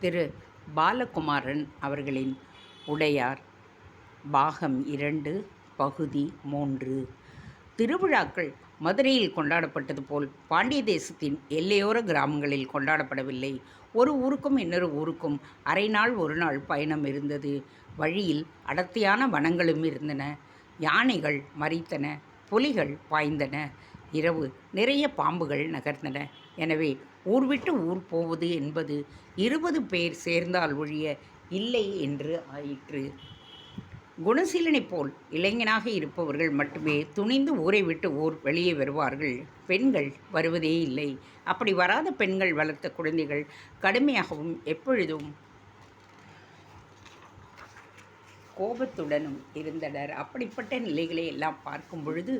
திரு பாலகுமாரன் அவர்களின் உடையார் பாகம் 2 பகுதி 3. திருவிழாக்கள் மதுரையில் கொண்டாடப்பட்டது போல் பாண்டிய தேசத்தின் எல்லையோர கிராமங்களில் கொண்டாடப்படவில்லை. ஒரு ஊருக்கும் இன்னொரு ஊருக்கும் அரை நாள் ஒரு நாள் பயணம் இருந்தது. வழியில் அடர்த்தியான வனங்களும் இருந்தன. யானைகள் மரித்தன, புலிகள் பாய்ந்தன. இரவு நிறைய பாம்புகள் நகர்ந்தன. எனவே ஊர் விட்டு ஊர் போவது என்பது 20 பேர் சேர்ந்தால் ஒழிய இல்லை என்று ஆயிற்று. குணசீலனைப் போல் இளைஞனாக இருப்பவர்கள் மட்டுமே துணிந்து ஊரை விட்டு ஊர் வெளியே வருவார்கள். பெண்கள் வருவதே இல்லை. அப்படி வராத பெண்கள் வளர்த்த குழந்தைகள் கடுமையாகவும் எப்பொழுதும் கோபத்துடனும் இருந்தனர். அப்படிப்பட்ட நிலைகளை எல்லாம் பார்க்கும் பொழுது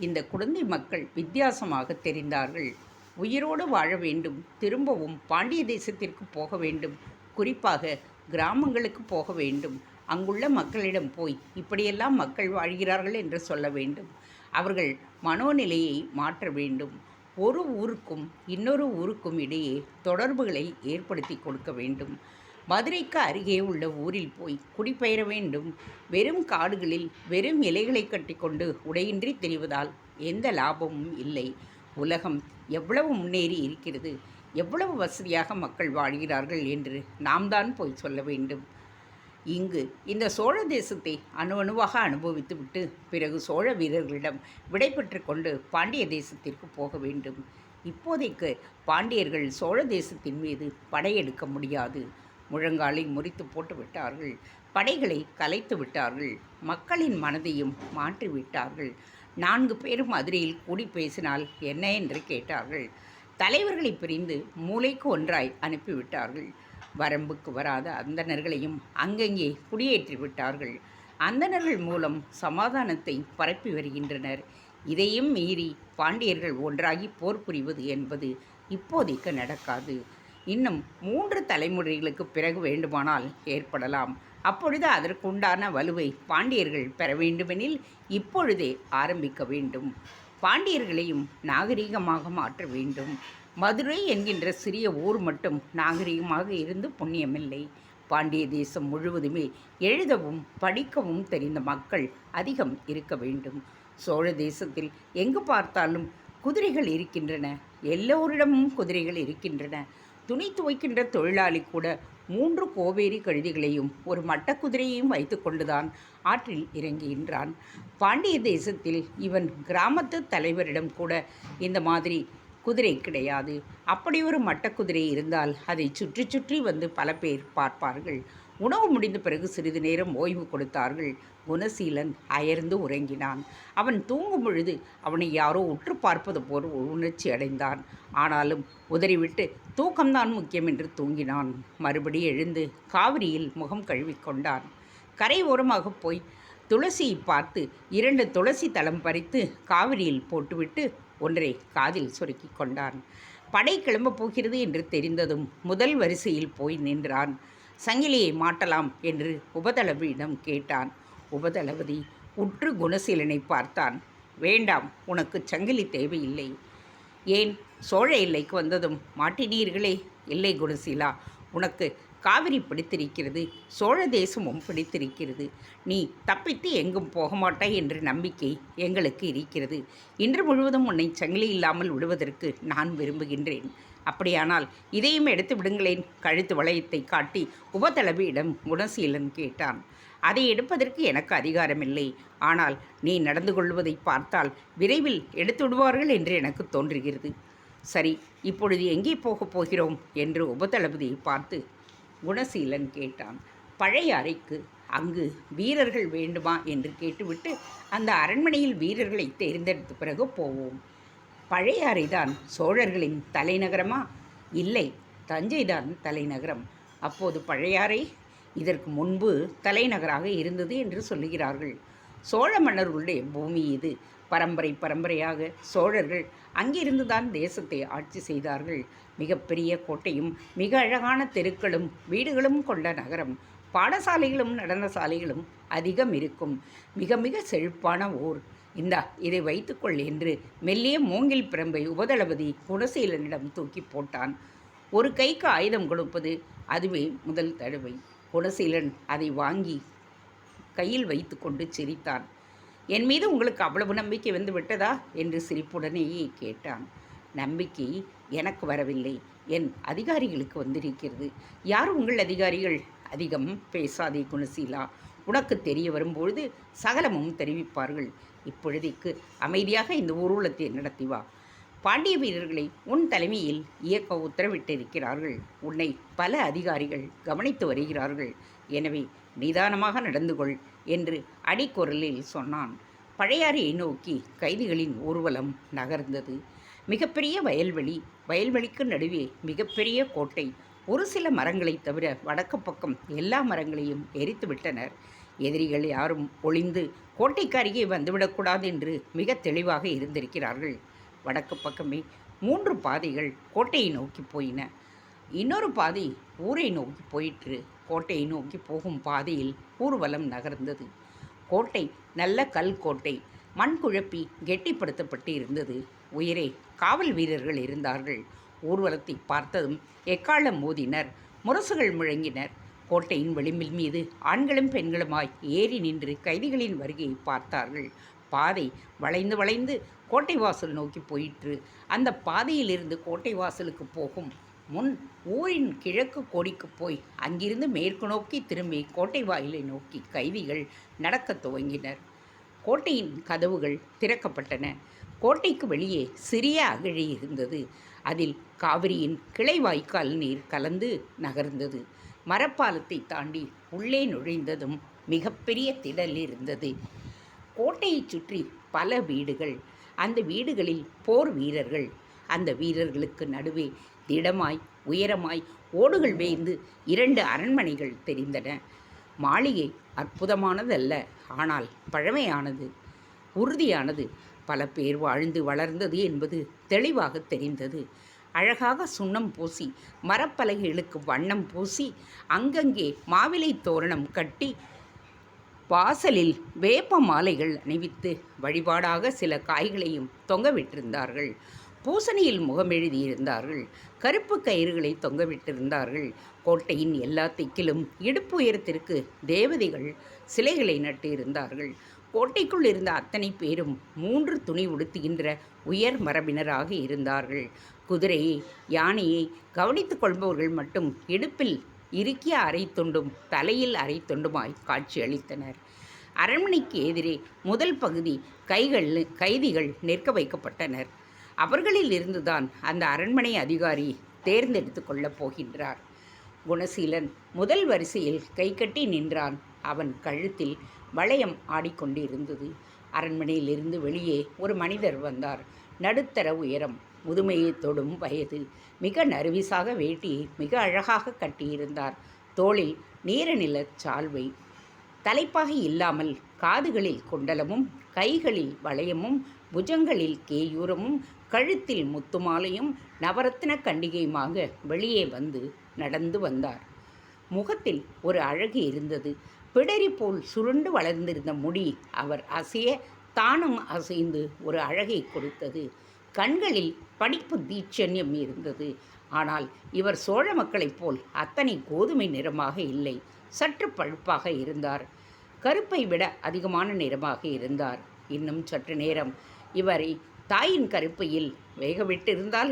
இந்த குழந்தை மக்கள் வித்தியாசமாக தெரிந்தார்கள். உயிரோடு வாழ வேண்டும், திரும்பவும் பாண்டிய தேசத்திற்கு போக வேண்டும், குறிப்பாக கிராமங்களுக்கு போக வேண்டும், அங்குள்ள மக்களிடம் போய் இப்படியெல்லாம் மக்கள் வாழ்கிறார்கள் என்று சொல்ல வேண்டும். அவர்கள் மனோநிலையை மாற்ற வேண்டும். ஒரு ஊருக்கும் இன்னொரு ஊருக்கும் இடையே தொடர்புகளை ஏற்படுத்தி கொடுக்க வேண்டும். மதுரைக்கு அருகே உள்ள ஊரில் போய் குடிபெயர வேண்டும். வெறும் காடுகளில் வெறும் இலைகளை கட்டிக்கொண்டு உடையின்றி தெரிவதால் எந்த லாபமும் இல்லை. உலகம் எவ்வளவு முன்னேறி இருக்கிறது, எவ்வளவு வசதியாக மக்கள் வாழ்கிறார்கள் என்று நாம் தான் போய் சொல்ல வேண்டும். இங்கு இந்த சோழ தேசத்தை அணுவாக அனுபவித்துவிட்டு பிறகு சோழ வீரர்களிடம் விடை பெற்று கொண்டு பாண்டிய தேசத்திற்கு போக வேண்டும். இப்போதைக்கு பாண்டியர்கள் சோழ தேசத்தின் மீது படையெடுக்க முடியாது. முழங்காலை முறித்து போட்டு விட்டார்கள். படைகளை கலைத்து விட்டார்கள். மக்களின் மனதையும் மாற்றி விட்டார்கள். 4 பேர் மதுரையில் கூடி பேசினால் என்ன என்று கேட்டார்கள். தலைவர்களை பிரிந்து மூலைக்கு ஒன்றாய் அனுப்பிவிட்டார்கள். வரம்புக்கு வராத அந்தணர்களையும் அங்கங்கே குடியேற்றி விட்டார்கள். அந்தணர்கள் மூலம் சமாதானத்தை பரப்பி வருகின்றனர். இதையும் மீறி பாண்டியர்கள் ஒன்றாகி போர் புரிவது என்பது இப்போதைக்கு நடக்காது. இன்னும் 3 தலைமுறைகளுக்கு பிறகு வேண்டுமானால் ஏற்படலாம். அப்பொழுது அதற்குண்டான வலுவை பாண்டியர்கள் பெற வேண்டுமெனில் இப்பொழுதே ஆரம்பிக்க வேண்டும். பாண்டியர்களையும் நாகரிகமாக மாற்ற வேண்டும். மதுரை என்கின்ற சிறிய ஊர் மட்டும் நாகரிகமாக இருந்து புண்ணியமில்லை. பாண்டிய தேசம் முழுவதுமே எழுதவும் படிக்கவும் தெரிந்த மக்கள் அதிகம் இருக்க வேண்டும். சோழ தேசத்தில் எங்கு பார்த்தாலும் குதிரைகள் இருக்கின்றன. எல்லோரிடமும் குதிரைகள் இருக்கின்றன. துணி துவைக்கின்ற தொழிலாளி கூட 3 கோவேரி கழுதைகளையும் ஒரு மட்டக்குதிரையையும் வைத்து கொண்டுதான் ஆற்றில் இறங்குகின்றான். பாண்டிய தேசத்தில் இவன் கிராமத்து தலைவரிடம் கூட இந்த மாதிரி குதிரை கிடையாது. அப்படி ஒரு மட்டக்குதிரை இருந்தால் அதை சுற்றி சுற்றி வந்து பல பேர் பார்ப்பார்கள். உணவு முடிந்த பிறகு சிறிது நேரம் ஓய்வு கொடுத்தார்கள். குணசீலன் அயர்ந்து உறங்கினான். அவன் தூங்கும் பொழுது அவனை யாரோ உற்று பார்ப்பது போல் உணர்ச்சி அடைந்தான். ஆனாலும் உதறிவிட்டு தூக்கம்தான் முக்கியம் என்று தூங்கினான். மறுபடி எழுந்து காவிரியில் முகம் கழுவிக்கொண்டான். கரை ஓரமாக போய் துளசியை பார்த்து 2 துளசி தளம் பறித்து காவிரியில் போட்டுவிட்டு ஒன்றை காதில் சொருக்கி கொண்டான். படை கிளம்பப் போகிறது என்று தெரிந்ததும் முதல் வரிசையில் போய் நின்றான். சங்கிலியை மாட்டலாம் என்று உபதளபதியிடம் கேட்டான். உபதளபதி உற்று குணசீலனை பார்த்தான். வேண்டாம், உனக்கு சங்கிலி தேவையில்லை. ஏன், சோழ எல்லைக்கு வந்ததும் மாட்டினீர்களே? இல்லை குணசீலா, உனக்கு காவிரி பிடித்திருக்கிறது, சோழ தேசமும் பிடித்திருக்கிறது. நீ தப்பித்து எங்கும் போக மாட்டாய் என்ற நம்பிக்கை எங்களுக்கு இருக்கிறது. இன்று முழுவதும் உன்னை சங்கிலி இல்லாமல் விடுவதற்கு நான் விரும்புகின்றேன். அப்படியானால் இதையும் எடுத்து விடுங்களேன். கழுத்து வளையத்தை காட்டி உபதளபதியிடம் குணசீலன் கேட்டான். அதை எடுப்பதற்கு எனக்கு அதிகாரமில்லை. ஆனால் நீ நடந்து கொள்வதை பார்த்தால் விரைவில் எடுத்து விடுவார்கள் என்று எனக்கு தோன்றுகிறது. சரி, இப்பொழுது எங்கே போகப் போகிறோம் என்று உபதளபதியை பார்த்து குணசீலன் கேட்டான். பழைய அறைக்கு. அங்கு வீரர்கள் வேண்டுமா என்று கேட்டுவிட்டு அந்த அரண்மனையில் வீரர்களை தேர்ந்தெடுத்த பிறகு போவோம். பழைய அறைதான் சோழர்களின் தலைநகரமா? இல்லை, தஞ்சைதான் தலைநகரம். அப்போது பழைய அறை இதற்கு முன்பு தலைநகராக இருந்தது என்று சொல்லுகிறார்கள். சோழ மன்னர்களுடைய பூமி இது. பரம்பரையாக சோழர்கள் அங்கிருந்துதான் தேசத்தை ஆட்சி செய்தார்கள். மிகப்பெரிய கோட்டையும் மிக அழகான தெருக்களும் வீடுகளும் கொண்ட நகரம். பாடசாலைகளும் நடனசாலைகளும் அதிகம் இருக்கும். மிக மிக செழிப்பான ஊர். இந்தா, இதை வைத்துக்கொள் என்று மெல்லிய மூங்கில் பிரம்பை உபதளபதி குணசீலனிடம் தூக்கி போட்டான். ஒரு கைக்கு ஆயுதம் கொடுப்பது அதுவே முதல் தடவை. குணசீலன் அதை வாங்கி கையில் வைத்து கொண்டு சிரித்தான். என் மீது உங்களுக்கு அவ்வளவு நம்பிக்கை வந்து விட்டதா என்று சிரிப்புடனேயே கேட்டான். நம்பிக்கை எனக்கு வரவில்லை, என் அதிகாரிகளுக்கு வந்திருக்கிறது. யார் உங்கள் அதிகாரிகள்? அதிகம் பேசாதே குணசீலா, உனக்கு தெரிய வரும்பொழுது சகலமும் தெரிவிப்பார்கள். இப்பொழுதைக்கு அமைதியாக இந்த ஊர்வலத்தை நடத்தி வா. பாண்டிய வீரர்களை உன் தலைமையில் இயக்க உத்தரவிட்டிருக்கிறார்கள். உன்னை பல அதிகாரிகள் கவனித்து வருகிறார்கள். எனவே நிதானமாக நடந்து கொள் என்று அடிக்குரலில் சொன்னான். பழையாறையை நோக்கி கைதிகளின் ஊர்வலம் நகர்ந்தது. மிகப்பெரிய வயல்வெளி, வயல்வெளிக்கு நடுவே மிகப்பெரிய கோட்டை. ஒரு சில மரங்களைத் தவிர வடக்கு பக்கம் எல்லா மரங்களையும் எரித்து விட்டனர். எதிரிகள் யாரும் ஒளிந்து கோட்டைக்கு அருகே வந்துவிடக்கூடாது என்று மிக தெளிவாக இருந்திருக்கிறார்கள். வடக்கு பக்கமே 3 பாதைகள் கோட்டையை நோக்கி போயின. இன்னொரு பாதை ஊரை நோக்கி போயிற்று. கோட்டையை நோக்கி போகும் பாதையில் ஊர்வலம் நகர்ந்தது. கோட்டை நல்ல கல் கோட்டை, மண் குழப்பி கெட்டிப்படுத்தப்பட்டு இருந்தது. உயரே காவல் வீரர்கள் இருந்தார்கள். ஊர்வலத்தை பார்த்ததும் எக்காலம் மோதினர், முரசுகள் முழங்கினர். கோட்டையின் விளிம்பில் மீது ஆண்களும் பெண்களுமாய் ஏறி நின்று கைதிகளின் வருகையை பார்த்தார்கள். பாதை வளைந்து வளைந்து கோட்டை வாசல் நோக்கி போயிற்று. அந்த பாதையிலிருந்து கோட்டை வாசலுக்கு போகும் முன் ஊரின் கிழக்கு கோடிக்கு போய் அங்கிருந்து மேற்கு நோக்கி திரும்பி கோட்டை வாயிலை நோக்கி கைதிகள் நடக்கத் துவங்கினர். கோட்டையின் கதவுகள் திறக்கப்பட்டன. கோட்டைக்கு வெளியே சிறிய அகழி இருந்தது. அதில் காவிரியின் கிளை வாய்க்கால் நீர் கலந்து நகர்ந்தது. மரப்பாலத்தை தாண்டி உள்ளே நுழைந்ததும் மிகப்பெரிய திடல் இருந்தது. கோட்டையைச் சுற்றி பல வீடுகள். அந்த வீடுகளில் போர் வீரர்கள். அந்த வீரர்களுக்கு நடுவே திடமாய் உயரமாய் ஓடுகள் வேய்ந்து 2 அரண்மனைகள் தெரிந்தன. மாளிகை அற்புதமானதல்ல, ஆனால் பழமையானது, உறுதியானது. பல பேர் வாழ்ந்து வளர்ந்தது என்பது தெளிவாக தெரிந்தது. அழகாக சுண்ணம் பூசி, மரப்பலகைகளுக்கு வண்ணம் பூசி, அங்கங்கே மாவிலை தோரணம் கட்டி, வாசலில் வேப்ப மாலைகள் அணிவித்து வழிபாடாக சில காய்களையும் தொங்கவிட்டிருந்தார்கள். பூசணியில் முகமெழுதியிருந்தார்கள். கருப்பு கயிறுகளை தொங்கவிட்டிருந்தார்கள். கோட்டையின் எல்லா திக்கிலும் இடுப்பு உயரத்திற்கு தேவதைகள் சிலைகளை நட்டு இருந்தார்கள். கோட்டைக்குள் இருந்த அத்தனை பேரும் 3 துணி உடுத்துகின்ற உயர் மரபினராக இருந்தார்கள். குதிரையை, யானையை கவனித்துக் கொள்பவர்கள் மட்டும் இடுப்பில் இறுக்கிய அரை துண்டும் தலையில் அரை துண்டுமாய் காட்சியளித்தனர். அரண்மனைக்கு எதிரே முதல் பகுதி கைதிகள் நிற்க வைக்கப்பட்டனர். அவர்களில் இருந்துதான் அந்த அரண்மனை அதிகாரி தேர்ந்தெடுத்து கொள்ளப் போகின்றார். குணசீலன் முதல் வரிசையில் கைகட்டி நின்றான். அவன் கழுத்தில் வளையம் ஆடிக்கொண்டிருந்தது. அரண்மனையிலிருந்து வெளியே ஒரு மனிதர் வந்தார். நடுத்தர உயரம், முதுமையை தொடும் வயது. மிக நறுவிசாக வேட்டியை மிக அழகாக கட்டியிருந்தார். தோளில் நீரநில சால்வை. தலைப்பாகை இல்லாமல் காதுகளில் குண்டலமும், கைகளில் வளையமும், புஜங்களில் கேயூரமும், கழுத்தில் முத்துமாலையும் நவரத்ன கண்டிகையுமாக வெளியே வந்து நடந்து வந்தார். முகத்தில் ஒரு அழகு இருந்தது. பிடரி போல் சுருண்டு வளர்ந்திருந்த முடி அவர் அசைய தானும் அசைந்து ஒரு அழகை கொடுத்தது. கண்களில் படிப்பு தீட்சண்யம் இருந்தது. ஆனால் இவர் சோழ மக்களைப் போல் அத்தனை கோதுமை நிறமாக இல்லை. சற்று பழுப்பாக இருந்தார். கருப்பை விட அதிகமான நிறமாக இருந்தார். இன்னும் சற்று நேரம் இவரை தாயின் கருப்பையில் வேகவிட்டிருந்தால்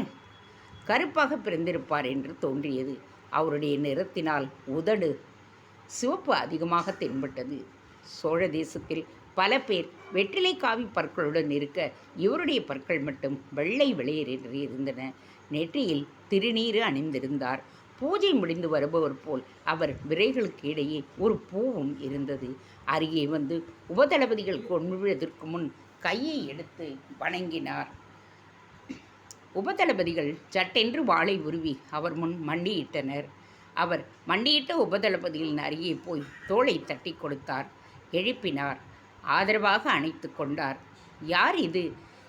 கருப்பாக பிறந்திருப்பார் என்று தோன்றியது. அவருடைய நிறத்தினால் உதடு சிவப்பு அதிகமாக தென்பட்டது. சோழ தேசத்தில் பல பேர் வெற்றிலை காவி பற்களுடன் இருக்க இவருடைய பற்கள் மட்டும் வெள்ளை வெளியேறி இருந்தன. நெற்றியில் திருநீறு அணிந்திருந்தார். பூஜை முடிந்து வருபவர் போல் அவர் விரைகளுக்கு இடையே ஒரு பூவும் இருந்தது. அருகே வந்து உபதளபதிகள் கொள்வதற்கு முன் கையை எடுத்து வணங்கினார். உபதளபதிகள் சட்டென்று வாளை உருவி அவர் முன் மண்டியிட்டனர். அவர் மண்டியிட்ட உபதளபதிகளின் அருகே போய் தோளை தட்டி கொடுத்தார். எழுப்பினார். ஆதரவாக அணைத்து கொண்டார். யார் இது?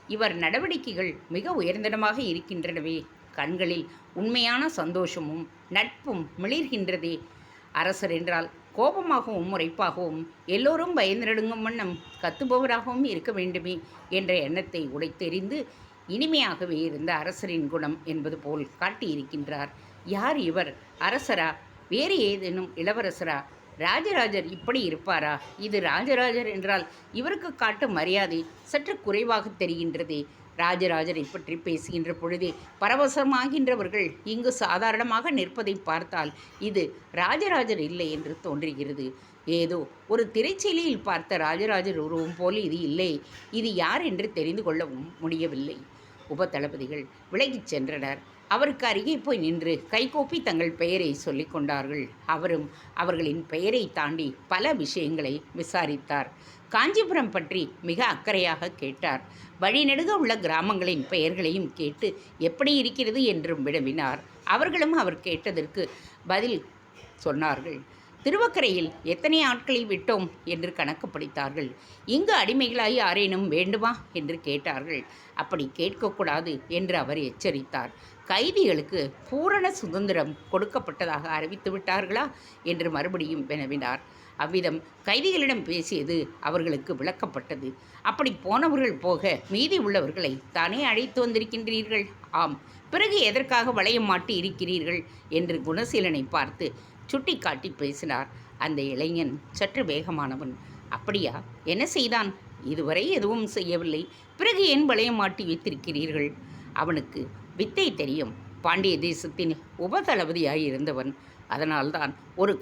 இவர் நடவடிக்கைகள் மிக உயர்ந்தனமாக இருக்கின்றனவே. கண்களில் உண்மையான சந்தோஷமும் நட்பும் மிளிர்கின்றதே. அரசர் என்றால் கோபமாகவும் முறைப்பாகவும் எல்லோரும் பயந்து நடுங்கும் வண்ணம் கத்துபவராகவும் இருக்க வேண்டுமே என்ற எண்ணத்தை உடைத்தெறிந்து இனிமையாகவே இருந்த அரசரின் குணம் என்பது போல் காட்டியிருக்கின்றார். யார் இவர்? அரசரா? வேறு ஏதேனும் இளவரசரா? ராஜராஜர் இப்படி இருப்பாரா? இது ராஜராஜர் என்றால் இவருக்கு காட்டும் மரியாதை சற்று குறைவாக தெரிகின்றதே. ராஜராஜரை பற்றி பேசுகின்ற பொழுதே பரவசமாகின்றவர்கள் இங்கு சாதாரணமாக நிற்பதை பார்த்தால் இது ராஜராஜர் இல்லை என்று தோன்றுகிறது. ஏதோ ஒரு திரைச்சீலையில் பார்த்த ராஜராஜர் உருவம் போல் இது இல்லை. இது யார் என்று தெரிந்து கொள்ளவும் முடியவில்லை. உபதளபதிகள் விலகிச் சென்றனர். அவருக்கு அருகே போய் நின்று கைகூப்பி தங்கள் பெயரை சொல்லிக் கொண்டார்கள். அவரும் அவர்களின் பெயரை தாண்டி பல விஷயங்களை விசாரித்தார். காஞ்சிபுரம் பற்றி மிக அக்கறையாக கேட்டார். வழிநெடுக உள்ள கிராமங்களின் பெயர்களையும் கேட்டு எப்படி இருக்கிறது என்றும் வினவினார். அவர்களும் அவர் கேட்டதற்கு பதில் சொன்னார்கள். திருவக்கரையில் எத்தனை ஆட்களை விட்டோம் என்று கணக்கு படித்தார்கள். இங்கு அடிமைகளாய் யாரேனும் வேண்டுமா என்று கேட்டார்கள். அப்படி கேட்கக்கூடாது என்று அவர் எச்சரித்தார். கைதிகளுக்கு பூரண சுதந்திரம் கொடுக்கப்பட்டதாக அறிவித்து விட்டார்களா என்று மறுபடியும் வினவினார். அவ்விதம் கைதிகளிடம் பேசியது அவர்களுக்கு விளக்கப்பட்டது. அப்படி போனவர்கள் போக மீதி உள்ளவர்களை தானே அழைத்து வந்திருக்கின்றீர்கள். ஆம், பிறகு எதற்காக வளையம் மாட்டி இருக்கிறீர்கள் என்று குணசீலனை பார்த்து சுட்டி காட்டி பேசினார். அந்த இளைஞன் சற்று வேகமானவன். அப்படியா? என்ன செய்தான்? இதுவரை எதுவும் செய்யவில்லை. பிறகு ஏன் வளையம் மாட்டி வைத்திருக்கிறீர்கள்? அவனுக்கு வித்தை தெரியும். பாண்டிய தேசத்தின் உபதளபதியாய் இருந்தவன். அதனால்தான் ஒரு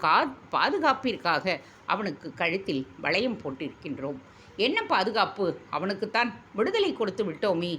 பாதுகாப்பிற்காக அவனுக்கு கழுத்தில் வளையம் போட்டிருக்கின்றோம். என்ன பாதுகாப்பு? அவனுக்குத்தான் விடுதலை கொடுத்து விட்டோமே.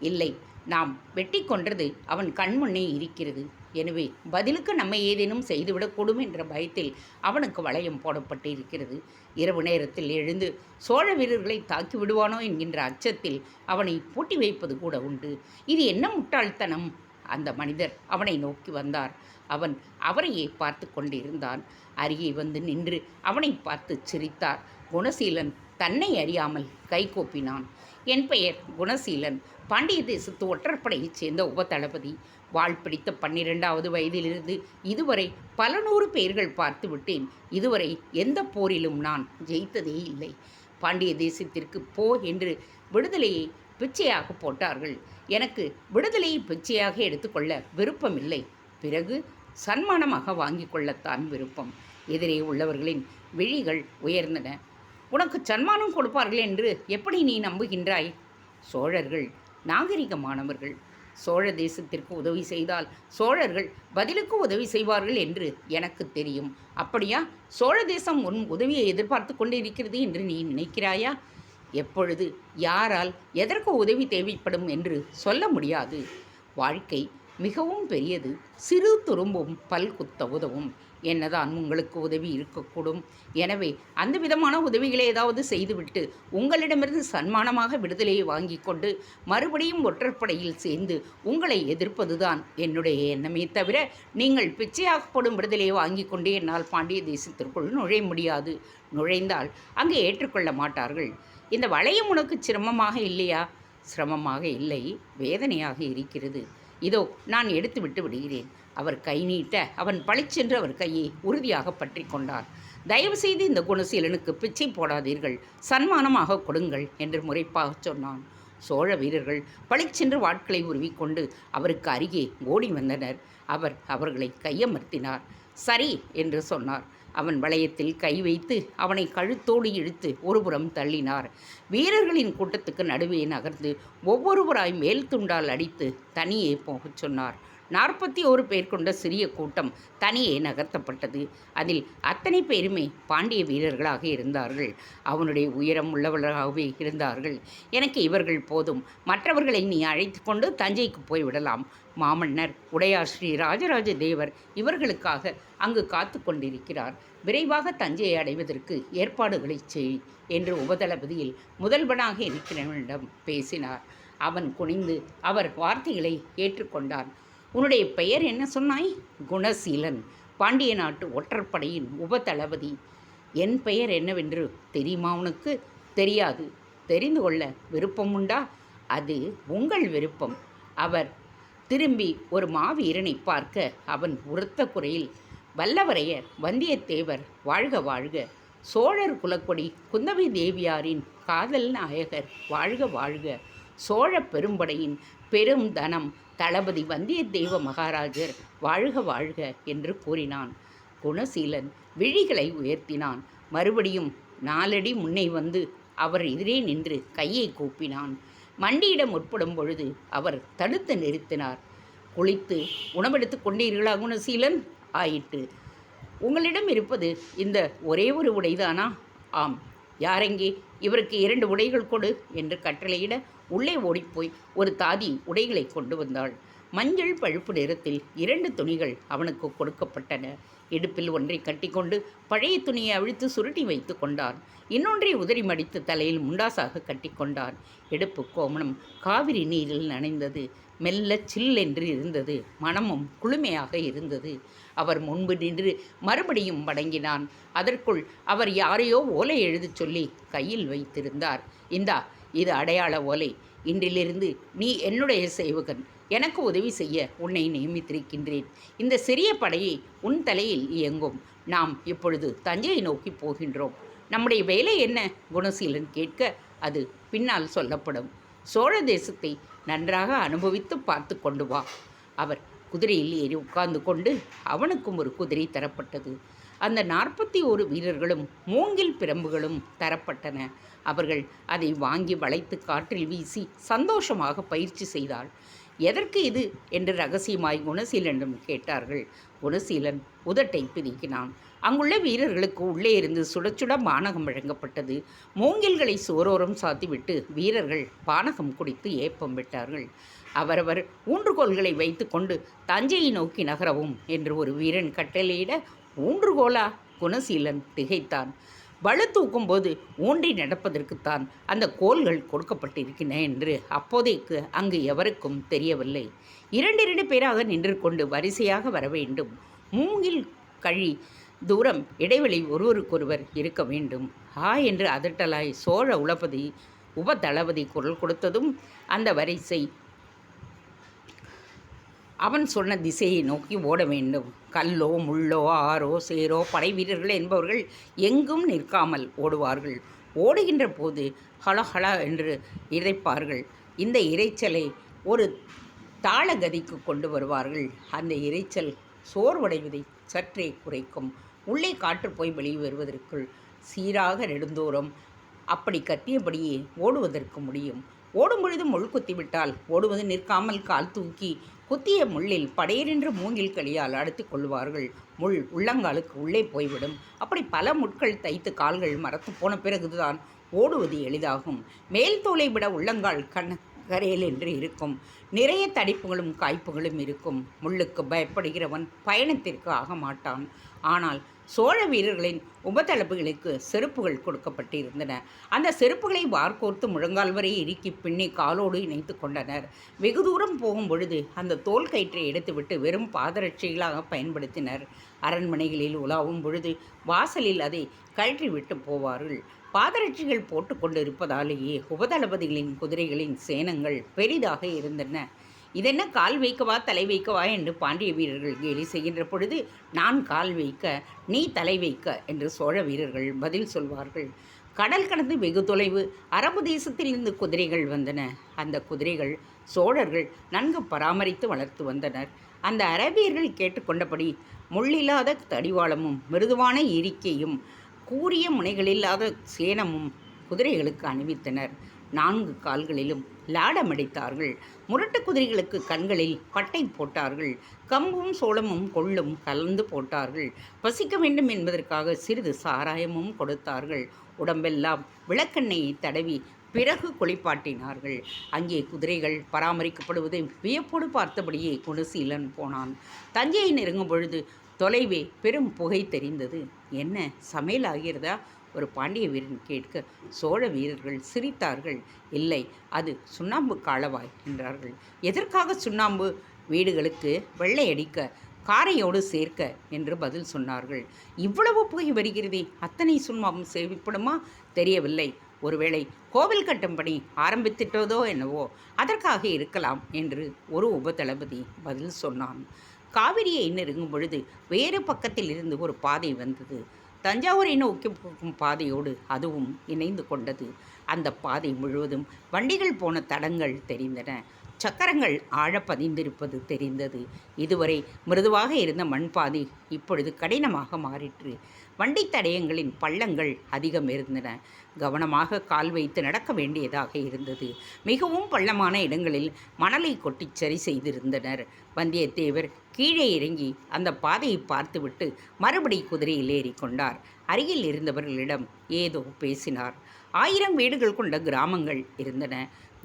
இல்லை, நாம் வெட்டி கொன்றது அவன் கண்முன்னே இருக்கிறது. எனவே பதிலுக்கு நம்மை ஏதேனும் செய்துவிடக்கூடும் என்ற பயத்தில் அவனுக்கு வளையம் போடப்பட்டு இருக்கிறது. இரவு நேரத்தில் எழுந்து சோழ வீரர்களை தாக்கி விடுவானோ என்கின்ற அச்சத்தில் அவனை பூட்டி வைப்பது கூட உண்டு. இது என்ன முட்டாள்தனம்! அந்த மனிதர் அவனை நோக்கி வந்தார். அவன் அவரையே பார்த்து கொண்டிருந்தான். அருகே வந்து நின்று அவனை பார்த்து சிரித்தார். குணசீலன் தன்னை அறியாமல் கைகூப்பினான். என் பெயர் குணசீலன். பாண்டிய தேசத்து ஒற்றற்படையைச் சேர்ந்த உபதளபதி. வாள் பிடித்த 12வது வயதிலிருந்து இதுவரை பல நூறு பேர்கள் பார்த்து விட்டேன். இதுவரை எந்த போரிலும் நான் ஜெயித்ததே இல்லை. பாண்டிய தேசத்திற்கு போ என்று விடுதலையை பிச்சையாக போட்டார்கள். எனக்கு விடுதலையை பிச்சையாக எடுத்துக்கொள்ள விருப்பமில்லை. பிறகு சன்மானமாக வாங்கி கொள்ளத்தான் விருப்பம். எதிரே உள்ளவர்களின் விழிகள் உயர்ந்தன. உனக்கு சன்மானம் கொடுப்பார்கள் என்று எப்படி நீ நம்புகின்றாய்? சோழர்கள் நாகரிகமானவர்கள். சோழ தேசத்திற்கு உதவி செய்தால் சோழர்கள் பதிலுக்கு உதவி செய்வார்கள் என்று எனக்கு தெரியும். அப்படியா? சோழ தேசம் உன் உதவியை எதிர்பார்த்து கொண்டிருக்கிறது என்று நீ நினைக்கிறாயா? எப்பொழுது யாரால் எதற்கு உதவி தேவைப்படும் என்று சொல்ல முடியாது. வாழ்க்கை மிகவும் பெரியது. சிறு துரும்பும் பல் குத்த உதவும். என்னதான் உங்களுக்கு உதவி இருக்கக்கூடும். எனவே அந்த விதமான உதவிகளை ஏதாவது செய்துவிட்டு உங்களிடமிருந்து சன்மானமாக விடுதலையை வாங்கி கொண்டு மறுபடியும் ஒற்றற்படையில் சேர்ந்து உங்களை எதிர்ப்பதுதான் என்னுடைய எண்ணமே தவிர நீங்கள் பிச்சையாகப்படும் விடுதலையை வாங்கி கொண்டு என்னால் பாண்டிய தேசத்திற்குள் நுழைய முடியாது. நுழைந்தால் அங்கே ஏற்றுக்கொள்ள மாட்டார்கள். இந்த வளையம் உனக்கு சிரமமாக இல்லையா? சிரமமாக இல்லை, வேதனையாக இருக்கிறது. இதோ நான் எடுத்து விட்டு விடுகிறேன். அவர் கை நீட்ட அவன் பளிச்சென்று அவர் கையை உறுதியாக பற்றி கொண்டார். தயவுசெய்து இந்த குணசீலனுக்கு பிச்சை போடாதீர்கள், சன்மானமாக கொடுங்கள் என்று முறைப்பாக சொன்னான். சோழ வீரர்கள் பளிச்சென்று வாட்களை உருவிக்கொண்டு அவருக்கு அருகே ஓடி வந்தனர். அவர் அவர்களை கையமர்த்தினார். சரி என்று சொன்னார். அவன் வளையத்தில் கை வைத்து அவனை கழுத்தோடு இழுத்து ஒருபுறம் தள்ளினார். வீரர்களின் கூட்டத்துக்கு நடுவே நகர்ந்து ஒவ்வொருவராய் மேல் துண்டால் அடித்து தனியே போகச் சொன்னார். 41 பேர் கொண்ட சிறிய கூட்டம் தனியே நகர்த்தப்பட்டது. அதில் அத்தனை பேருமே பாண்டிய வீரர்களாக இருந்தார்கள். அவனுடைய உயரம் உள்ளவர்களாகவே இருந்தார்கள். எனக்கு இவர்கள் போதும், மற்றவர்களை நீ அழைத்து கொண்டு தஞ்சைக்கு போய்விடலாம். மாமன்னர் உடையார் ஸ்ரீ ராஜராஜ தேவர் இவர்களுக்காக அங்கு காத்து கொண்டிருக்கிறார். விரைவாக தஞ்சையை அடைவதற்கு ஏற்பாடுகளை செய் என்று உபதளபதியில் முதல்வனாக இருக்கிறவனிடம் பேசினார். அவன் குனிந்து அவர் வார்த்தைகளை ஏற்றுக்கொண்டான். உன்னுடைய பெயர் என்ன சொன்னாய்? குணசீலன், பாண்டிய நாட்டு ஒற்றற்படையின் உபதளபதி. என் பெயர் என்னவென்று தெரியுமா உனக்கு? தெரியாது. தெரிந்து கொள்ள விருப்பம் உண்டா? அது உங்கள் விருப்பம். அவர் திரும்பி ஒரு மாவீரனை பார்க்க அவன் உரத்த குறையில், வல்லவரையர் வந்தியத்தேவர் வாழ்க வாழ்க, சோழர் குலக்கொடி குந்தவை தேவியாரின் காதல் நாயகர் வாழ்க வாழ்க, சோழ பெரும்படையின் பெரும் தனம் தளபதி வந்தியத்தேவ மகாராஜர் வாழ்க வாழ்க என்று கூறினான். குணசீலன் விழிகளை உயர்த்தினான். மறுபடியும் 4 அடி முன்னே வந்து அவர் எதிரே நின்று கையை கூப்பினான். மண்டியிட முற்படும் பொழுது அவர் தடுத்து நிறுத்தினார். குளித்து உணவெடுத்து கொண்டீர்களா குணசீலன்? ஆயிற்று. உங்களிடம் இருப்பது இந்த ஒரே ஒரு உடைதானா? ஆம். யாரெங்கே? இவருக்கு 2 உடைகள் கொடு என்று கட்டளையிட உள்ளே ஓடிப்போய் ஒரு தாதி உடைகளை கொண்டு வந்தாள். மஞ்சள் பழுப்பு நிறத்தில் 2 துணிகள் அவனுக்கு கொடுக்கப்பட்டன. இடுப்பில் ஒன்றை கட்டிக்கொண்டு பழைய துணியை அவிழ்த்து சுருட்டி வைத்து கொண்டான். இன்னொன்றை உதறி மடித்து தலையில் முண்டாசாக கட்டிக்கொண்டான். இடுப்பு கோமணம் காவிரி நீரில் நனைந்தது. மெல்ல சில்லென்று இருந்தது. மனமும் குளுமையாக இருந்தது. அவர் முன்பு நின்று மறுபடியும் வணங்கினான். அதற்குள் அவர் யாரையோ ஓலை எழுதச் சொல்லி கையில் வைத்திருந்தார். இந்தா, இது அடையாள ஓலை. இன்றிலிருந்து நீ என்னுடைய சேவகன். எனக்கு உதவி செய்ய உன்னை நியமித்திருக்கின்றேன். இந்த சிறிய படையை உன் தலையில் இயங்கும். நாம் இப்பொழுது தஞ்சையை நோக்கி போகின்றோம். நம்முடைய வேலை என்ன? குணசீலன் கேட்க, அது பின்னால் சொல்லப்படும். சோழ தேசத்தை நன்றாக அனுபவித்து பார்த்து கொண்டு வா. அவர் குதிரையில் ஏறி உட்கார்ந்து கொண்டு அவனுக்கும் ஒரு குதிரை தரப்பட்டது. அந்த 41 வீரர்களும் மூங்கில் பிரம்புகளும் தரப்பட்டன. அவர்கள் அதை வாங்கி வளைத்து காற்றில் வீசி சந்தோஷமாக பயிற்சி செய்தாள். எதற்கு இது என்று ரகசியமாய் குணசீலனிடம் கேட்டார்கள். குணசீலன் உதட்டை பிதுக்கினான். அங்குள்ள வீரர்களுக்கு உள்ளே இருந்து சுட சுட பானகம் வழங்கப்பட்டது. மூங்கில்களை சோரோரம் சாத்திவிட்டு வீரர்கள் பானகம் குடித்து ஏப்பம் விட்டார்கள். அவரவர் ஊன்றுகோல்களை வைத்து கொண்டு தஞ்சையை நோக்கி நகரவும் என்று ஒரு வீரன் கட்டளையிட, ஊன்றுகோலா? குணசீலன் திகைத்தான். பளு தூக்கும்போது ஊன்றி நடப்பதற்குத்தான் அந்த கோல்கள் கொடுக்கப்பட்டிருக்கின்றன என்று அப்போதைக்கு அங்கு எவருக்கும் தெரியவில்லை. 2 பேராக நின்று கொண்டு வரிசையாக வர வேண்டும். மூங்கில் கழி தூரம் இடைவெளி ஒருவருக்கொருவர் இருக்க வேண்டும். என்று அதட்டலாய் சோழ உபதளபதி குரல் கொடுத்ததும் அந்த வரிசை அவன் சொன்ன திசையை நோக்கி ஓட வேண்டும். கல்லோ முள்ளோ ஆறோ சேரோ படை வீரர்கள் என்பவர்கள் எங்கும் நிற்காமல் ஓடுவார்கள். ஓடுகின்ற போது ஹலஹலா என்று இறைப்பார்கள். இந்த இரைச்சலை ஒரு தாளகதிக்கு கொண்டு வருவார்கள். அந்த இரைச்சல் சோர்வடைவதை சற்றே குறைக்கும். உள்ளே காற்று போய் வெளியே வருவதற்குள் சீராக நெடுந்தூரம் அப்படி கத்தியபடியே ஓடுவதற்கு முடியும். ஓடும் பொழுது முள் குத்திவிட்டால் ஓடுவது நிற்காமல் கால் தூக்கி குத்திய முள்ளில் படையென்று மூங்கில் களியால் அடித்து கொள்வார்கள். முள் உள்ளங்காலுக்கு உள்ளே போய்விடும். அப்படி பல முட்கள் தைத்து கால்கள் மரத்து போன பிறகுதான் ஓடுவது எளிதாகும். மேல் தோலை விட உள்ளங்கால் கரையில் என்று இருக்கும். நிறைய தடிப்புகளும் காய்ப்புகளும் இருக்கும். முள்ளுக்கு பயப்படுகிறவன் பயணத்திற்கு ஆக மாட்டான். ஆனால் சோழ வீரர்களின் உபதளபதிகளுக்கு செருப்புகள் கொடுக்கப்பட்டிருந்தன. அந்த செருப்புகளை வார்கோர்த்து முழங்கால் வரை இறுக்கி பின்னி காலோடு இணைத்து கொண்டனர். வெகு தூரம் போகும் பொழுது அந்த தோல் கயிற்றை எடுத்துவிட்டு வெறும் பாதரட்சிகளாக பயன்படுத்தினர். அரண்மனைகளில் உலாவும் பொழுது வாசலில் அதை கழற்றிவிட்டு போவார்கள். பாதரட்சிகள் போட்டுக்கொண்டு இருப்பதாலேயே உபதளபதிகளின் குதிரைகளின் சேனங்கள் பெரிதாக இருந்தன. இதென்ன கால் வைக்கவா தலை வைக்கவா என்று பாண்டிய வீரர்கள் கேலி செய்கின்ற பொழுது, நான் கால் வைக்க நீ தலை வைக்க என்று சோழ வீரர்கள் பதில் சொல்வார்கள். கடல் கடந்து வெகு தொலைவு அரபு தேசத்திலிருந்து குதிரைகள் வந்தன. அந்த குதிரைகள் சோழர்கள் நன்கு பராமரித்து வளர்த்து வந்தனர். அந்த அரபியர்கள் கேட்டுக்கொண்டபடி முள்ளில்லாத தடிவாளமும் மிருதுவான இரிக்கையும் கூரிய முனைகளில்லாத சேனமும் குதிரைகளுக்கு அணிவித்தனர். 4 கால்களிலும் லாடமடித்தார்கள். முரட்டு குதிரைகளுக்கு கண்களில் பட்டை போட்டார்கள். கம்பும் சோளமும் கொள்ளும் கலந்து போட்டார்கள். பசிக்க வேண்டும் என்பதற்காக சிறிது சாராயமும் கொடுத்தார்கள். உடம்பெல்லாம் விளக்கெண்ணெயை தடவி பிறகு குளிப்பாட்டினார்கள். அங்கே குதிரைகள் பராமரிக்கப்படுவதை வியப்போடு பார்த்தபடியே குணசீலன் போனான். தஞ்சையை நெருங்கும் பொழுது தொலைவே பெரும் புகை தெரிந்தது. என்ன சமையல் ஆகிறதா? ஒரு பாண்டிய வீரன் கேட்க சோழ வீரர்கள் சிரித்தார்கள். இல்லை, அது சுண்ணாம்பு காலவாய் என்றார்கள். எதற்காக சுண்ணாம்பு? வீடுகளுக்கு வெள்ளை அடிக்க, காரையோடு சேர்க்க என்று பதில் சொன்னார்கள். இவ்வளவு புகை வருகிறதே, அத்தனை சுண்ணாம்பு சேவிப்படுமா? தெரியவில்லை. ஒருவேளை கோவில் கட்டும் பணி ஆரம்பித்திட்டதோ என்னவோ, அதற்காக இருக்கலாம் என்று ஒரு உபதளபதி பதில் சொன்னான். காவிரியை நெருங்கும் பொழுது வேறு பக்கத்தில் இருந்து ஒரு பாதை வந்தது. தஞ்சாவூரை நோக்கி போகும் பாதையோடு அதுவும் இணைந்து கொண்டது. அந்த பாதை முழுவதும் வண்டிகள் போன தடங்கள் தெரிந்தன. சக்கரங்கள் ஆழ பதிந்திருப்பது தெரிந்தது. இதுவரை மிருதுவாக இருந்த மண்பாதை இப்பொழுது கடினமாக மாறிற்று. வண்டி தடயங்களின் பள்ளங்கள் அதிகம் இருந்தன. கவனமாக கால் வைத்து நடக்க வேண்டியதாக இருந்தது. மிகவும் பள்ளமான இடங்களில் மணலை கொட்டி சரி செய்திருந்தனர். வந்தியத்தேவர் கீழே இறங்கி அந்த பாதையை பார்த்துவிட்டு மறுபடி குதிரையில் ஏறிக்கொண்டார். அருகில் இருந்தவர்களிடம் ஏதோ பேசினார். 1000 வீடுகள் கொண்ட கிராமங்கள் இருந்தன.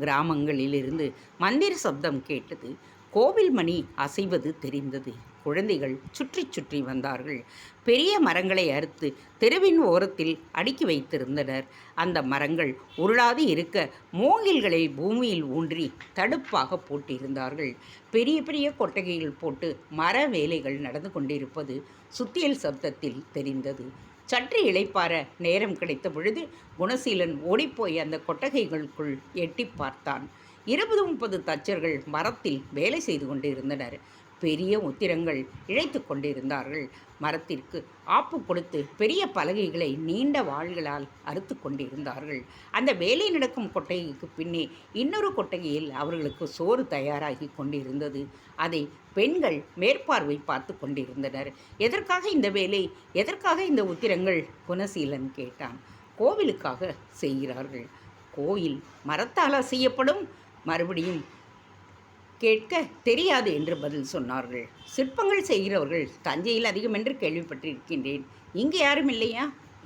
கிராமங்களிலிருந்து மந்திர சப்தம் கேட்டது. கோவில் மணி அசைவது தெரிந்தது. குழந்தைகள் சுற்றி சுற்றி வந்தார்கள். பெரிய மரங்களை அறுத்து தெருவின் ஓரத்தில் அடுக்கி வைத்திருந்தனர். அந்த மரங்கள் உருளாது இருக்க மூங்கில்களை பூமியில் ஊன்றி தடுப்பாக போட்டிருந்தார்கள். பெரிய பெரிய கொட்டகைகள் போட்டு மர வேலைகள் நடந்து கொண்டிருப்பது சுத்தியல் சப்தத்தில் தெரிந்தது. சற்று இளைப்பாற நேரம் கிடைத்த பொழுது குணசீலன் ஓடிப்போய் அந்த கொட்டகைகளுக்குள் எட்டி பார்த்தான். 20-30 தச்சர்கள் மரத்தில் வேலை செய்து கொண்டிருந்தனர். பெரிய உத்திரங்கள் இழைத்து கொண்டிருந்தார்கள். மரத்திற்கு ஆப்பு கொடுத்து பெரிய பலகைகளை நீண்ட வாள்களால் அறுத்து கொண்டிருந்தார்கள். அந்த வேலை நடக்கும் கொட்டகைக்கு பின்னே இன்னொரு கொட்டகையில் அவர்களுக்கு சோறு தயாராகி கொண்டிருந்தது. அதை பெண்கள் மேற்பார்வை பார்த்து கொண்டிருந்தனர். எதற்காக இந்த வேலை, எதற்காக இந்த உத்திரங்கள்? குணசீலன் கேட்டான். கோவிலுக்காக செய்கிறார்கள். கோயில் மரத்தால் செய்யப்படும்? மறுபடியும் கேட்க தெரியாது என்று பதில் சொன்னார்கள். சிற்பங்கள் செய்கிறவர்கள் தஞ்சையில் அதிகம் என்று கேள்விப்பட்டிருக்கின்றேன். இங்கே யாரும் இல்லையா?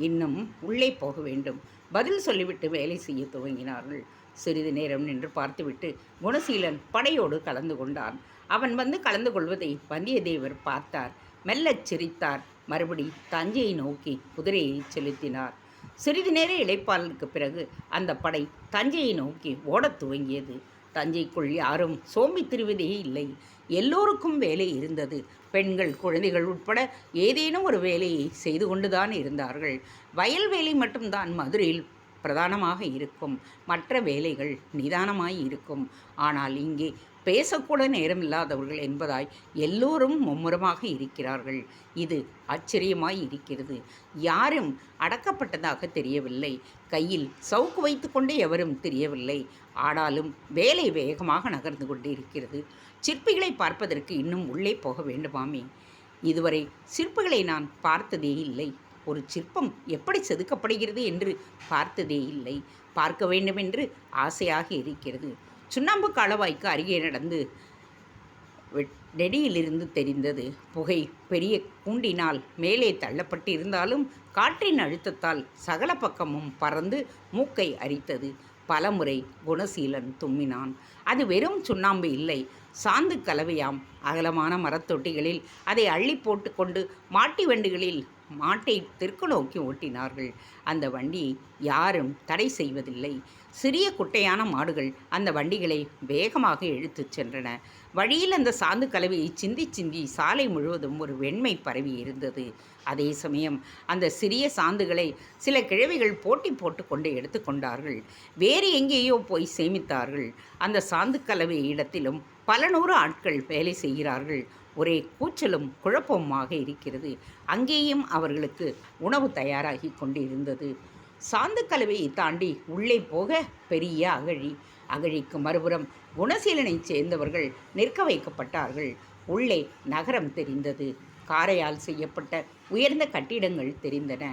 இன்னும் உள்ளே போக வேண்டும். பதில் சொல்லிவிட்டு வேலை செய்ய துவங்கினார்கள். சிறிது நேரம் நின்று பார்த்துவிட்டு குணசீலன் படையோடு கலந்து கொண்டான். அவன் வந்து கலந்து கொள்வதை வந்தியத்தேவர் பார்த்தார். மெல்லச் சிரித்தார். மறுபடி தஞ்சையை நோக்கி குதிரையை செலுத்தினார். சிறிது நேர இளைப்பாலுக்கு பிறகு அந்த படை தஞ்சையை நோக்கி ஓடத் துவங்கியது. தஞ்சைக்குள் யாரும் சோம்பி திரிவதே இல்லை. எல்லோருக்கும் வேலை இருந்தது. பெண்கள், குழந்தைகள் உட்பட ஏதேனும் ஒரு வேலையை செய்து கொண்டுதான் இருந்தார்கள். வயல் வேலை மட்டும்தான் மதுரையில் பிரதானமாக இருக்கும். மற்ற வேலைகள் நிதானமாய் இருக்கும். ஆனால் இங்கே பேசக்கூட நேரமில்லாதவர்கள் என்பதாய் எல்லோரும் மும்முரமாக இருக்கிறார்கள். இது ஆச்சரியமாய் இருக்கிறது. யாரும் அடக்கப்பட்டதாக தெரியவில்லை. கையில் சவுக்கு வைத்து கொண்டு எவரும் தெரியவில்லை. ஆனாலும் வேலை வேகமாக நகர்ந்து கொண்டு இருக்கிறது. சிற்பிகளை பார்ப்பதற்கு இன்னும் உள்ளே போக வேண்டுமாமே. இதுவரை சிற்பிகளை நான் பார்த்ததே இல்லை. ஒரு சிற்பம் எப்படி செதுக்கப்படுகிறது என்று பார்த்ததே இல்லை. பார்க்க வேண்டுமென்று ஆசையாக இருக்கிறது. சுண்ணாம்பு காலவாய்க்கு அருகே நடந்து நெடியிலிருந்து தெரிந்தது. புகை பெரிய கூண்டினால் மேலே தள்ளப்பட்டு இருந்தாலும் காற்றின் அழுத்தத்தால் சகல பக்கமும் பறந்து மூக்கை அரித்தது. பலமுறை குணசீலன் தும்மினான். அது வெறும் சுண்ணாம்பு இல்லை, சாந்து கலவையாம். அகலமான மரத்தொட்டிகளில் அதை அள்ளி போட்டு கொண்டு மாட்டி வண்டிகளில் மாட்டை தெற்கு நோக்கி ஓட்டினார்கள். அந்த வண்டியை யாரும் தடை செய்வதில்லை. சிறிய குட்டையான மாடுகள் அந்த வண்டிகளை வேகமாக இழுத்துச் சென்றன. வழியில் அந்த சாந்து கலவையை சிந்தி சிந்தி சாலை முழுவதும் ஒரு வெண்மை பரவி இருந்தது. அதே சமயம் அந்த சிறிய சாந்துகளை சில கிழவிகள் போட்டி போட்டு கொண்டு எடுத்துக்கொண்டார்கள். வேறு எங்கேயோ போய் சேமித்தார்கள். அந்த சாந்து கலவை இடத்திலும் பல நூறு ஆட்கள் வேலை செய்கிறார்கள். ஒரே கூச்சலும் குழப்பமுமாக இருக்கிறது. அங்கேயும் அவர்களுக்கு உணவு தயாராகி கொண்டிருந்தது. சாந்து கலவையை தாண்டி உள்ளே போக பெரிய அகழி. அகழிக்கு மறுபுறம் குணசீலனைச் சேர்ந்தவர்கள் நிற்க வைக்கப்பட்டார்கள். உள்ளே நகரம் தெரிந்தது. காரையால் செய்யப்பட்ட உயர்ந்த கட்டிடங்கள் தெரிந்தன.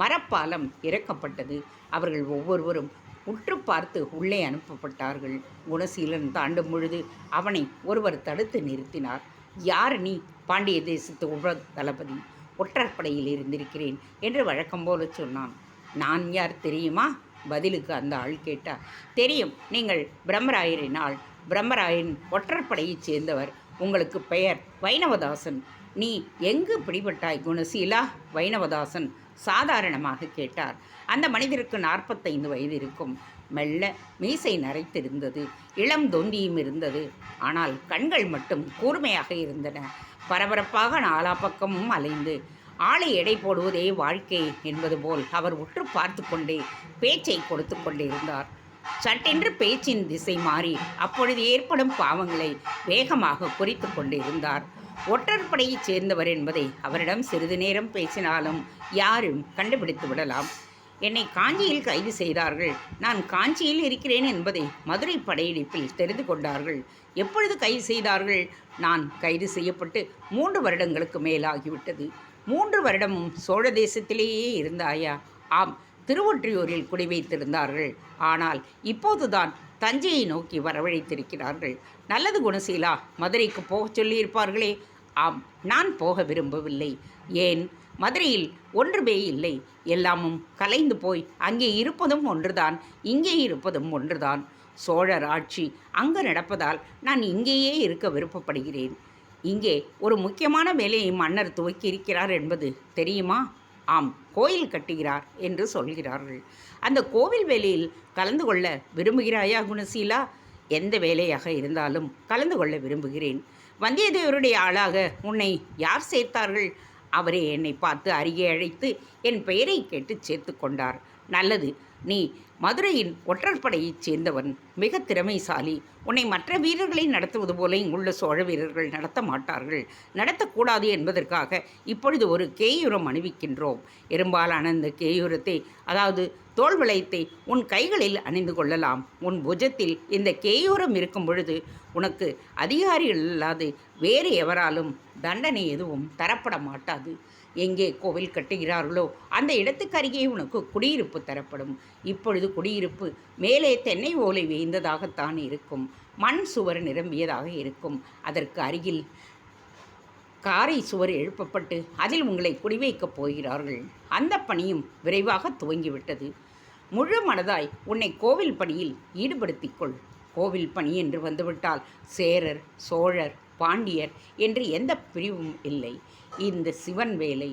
மரப்பாலம் இறக்கப்பட்டது. அவர்கள் ஒவ்வொருவரும் உற்று பார்த்து உள்ளே அனுப்பப்பட்டார்கள். குணசீலன் தாண்டும் பொழுது அவனை ஒருவர் தடுத்து நிறுத்தினார். யார் நீ? பாண்டிய தேசத்து உப தளபதி. ஒற்றற்படையில் இருந்திருக்கிறேன் என்று வழக்கம் போல சொன்னான். நான் யார் தெரியுமா? பதிலுக்கு அந்த ஆள் கேட்டார். தெரியும், நீங்கள் பிரம்மராயரின் ஆள். பிரம்மராயன் ஒற்றற்படையைச் சேர்ந்தவர். உங்களுக்கு பெயர் வைணவதாசன். நீ எங்கு பிடிபட்டாய் குணசீலா? வைணவதாசன் சாதாரணமாக கேட்டார். அந்த மனிதருக்கு 45 வயது இருக்கும். மெல்ல மீசை நரைத்திருந்தது. இளம் தொந்தியும் இருந்தது. ஆனால் கண்கள் மட்டும் கூர்மையாக இருந்தன. பரபரப்பாக நாலா பக்கமும் அலைந்து ஆளை எடை போடுவதே வாழ்க்கை என்பது போல் அவர் உற்று பார்த்து கொண்டே பேச்சை கொடுத்து கொண்டிருந்தார். சட்டென்று பேச்சின் திசை மாறி அப்பொழுது ஏற்படும் பாவங்களை வேகமாக குறித்து கொண்டிருந்தார். ஒற்றற்படையைச் சேர்ந்தவர் என்பதை அவரிடம் சிறிது நேரம் பேசினாலும் யாரும் கண்டுபிடித்து விடலாம். என்னை காஞ்சியில் கைது செய்தார்கள். நான் காஞ்சியில் இருக்கிறேன் என்பதை மதுரை படையெடுப்பில் தெரிந்து கொண்டார்கள். எப்பொழுது கைது செய்தார்கள்? நான் கைது செய்யப்பட்டு 3 வருடங்களுக்கு மேலாகிவிட்டது. 3 வருடமும் சோழ தேசத்திலேயே இருந்தாயா? ஆம், திருவொற்றியூரில் குடி வைத்திருந்தார்கள். ஆனால் இப்போதுதான் தஞ்சையை நோக்கி வரவழைத்திருக்கிறார்கள். நல்லது குணசீலா, மதுரைக்கு போகச் சொல்லியிருப்பார்களே. ஆம், நான் போக விரும்பவில்லை. ஏன்? மதுரையில் ஒன்றுமே இல்லை. எல்லாமும் கலைந்து போய் அங்கே இருப்பதும் ஒன்றுதான், இங்கே இருப்பதும் ஒன்றுதான். சோழர் ஆட்சி அங்கு நடப்பதால் நான் இங்கேயே இருக்க விருப்பப்படுகிறேன். இங்கே ஒரு முக்கியமான வேலையை மன்னர் துவக்கியிருக்கிறார் என்பது தெரியுமா? ஆம், கோயில் கட்டுகிறார் என்று சொல்கிறார்கள். அந்த கோவில் வேலையில் கலந்து கொள்ள விரும்புகிறாயா குணசீலா? எந்த வேலையாக இருந்தாலும் கலந்து கொள்ள விரும்புகிறேன். வந்தியத்தேவருடைய ஆளாக உன்னை யார் சேர்த்தார்கள்? அவரே என்னை பார்த்து அருகே அழைத்து என் பெயரை கேட்டு சேர்த்து கொண்டார். நல்லது, நீ மதுரையின் ஒற்றற்படையைச் சேர்ந்தவன், மிக திறமைசாலி. உன்னை மற்ற வீரர்களை நடத்துவது போல இங்குள்ள சோழ வீரர்கள் நடத்த மாட்டார்கள். நடத்தக்கூடாது என்பதற்காக இப்பொழுது ஒரு கேயூரம் அணிவிக்கின்றோம். எறும்பாலான அந்த கேயூரத்தை, அதாவது தோல் வளையத்தை உன் கைகளில் அணிந்து கொள்ளலாம். உன் புஜத்தில் இந்த கேயூரம் இருக்கும் பொழுது உனக்கு அதிகாரிகள் இல்லாது வேறு எவராலும் தண்டனை எதுவும் தரப்பட மாட்டாது. எங்கே கோவில் கட்டுகிறார்களோ அந்த இடத்துக்கு அருகே உனக்கு குடியிருப்பு தரப்படும். இப்பொழுது குடியிருப்பு மேலே தென்னை ஓலை வேய்ந்ததாகத்தான் இருக்கும். மண் சுவர் நிரம்பியதாக இருக்கும். அதற்கு அருகில் காரை சுவர் எழுப்பப்பட்டு அதில் உங்களை குடிவைக்கப் போகிறார்கள். அந்த பணியும் விரைவாக துவங்கிவிட்டது. முழு மனதாய் உன்னை கோவில் பணியில் ஈடுபடுத்திக்கொள். கோவில் பணி என்று வந்துவிட்டால் சேரர், சோழர், பாண்டியர் என்று எந்த பிரிவும் இல்லை. இந்த சிவன் வேலை.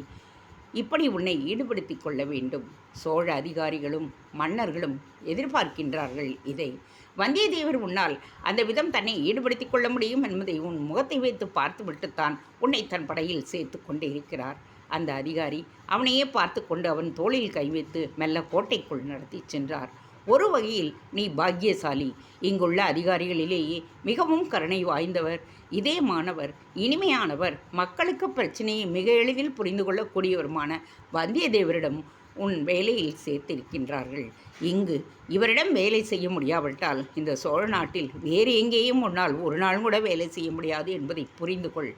இப்படி உன்னை ஈடுபடுத்தி கொள்ள வேண்டும். சோழ அதிகாரிகளும் மன்னர்களும் எதிர்பார்க்கின்றார்கள் இதை. வந்தியத்தேவர் உன்னால் அந்த விதம் தன்னை ஈடுபடுத்தி கொள்ள முடியும் என்பதை உன் முகத்தை வைத்து பார்த்துவிட்டுத்தான் உன்னை தன் படையில் சேர்த்து கொண்டு இருக்கிறார். அந்த அதிகாரி அவனையே பார்த்து கொண்டு அவன் தோளில் கை வைத்து மெல்ல கோட்டைக்குள் நடத்தி சென்றார். ஒரு வகையில் நீ பாக்கியசாலி. இங்குள்ள அதிகாரிகளிலேயே மிகவும் கருணை வாய்ந்தவர், இதே மாணவர், இனிமையானவர், மக்களுக்கு பிரச்சனையை மிக எளிதில் புரிந்து கொள்ளக்கூடியவருமான வந்தியத்தேவரிடம் உன் வேலையில் சேர்த்திருக்கின்றார்கள். இங்கு இவரிடம் வேலை செய்ய முடியாவிட்டால் இந்த சோழ நாட்டில் வேறு எங்கேயும் உன்னால் ஒரு நாள் கூட வேலை செய்ய முடியாது என்பதை புரிந்து கொள்.